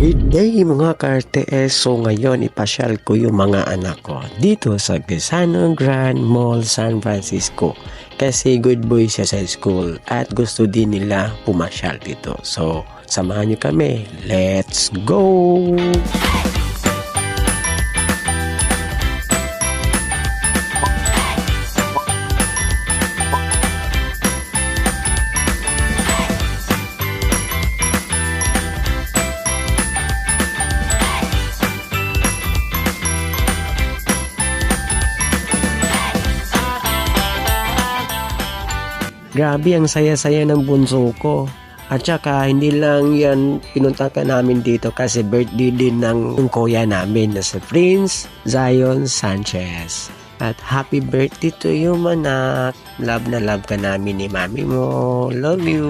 Good day mga ka-RTS. So ngayon ipasyal ko yung mga anak ko dito sa Quezano Grand Mall, San Francisco. Kasi good boy siya sa school at gusto din nila pumasyal dito. So samahan nyo kami. Let's go! Grabe, ang saya-saya ng bunso ko. At saka, hindi lang yan pinunta ka namin dito kasi birthday din ng kuya namin na si Prince Zion Sanchez. At happy birthday to you, manak. Love na love ka namin ni mami mo. Love you.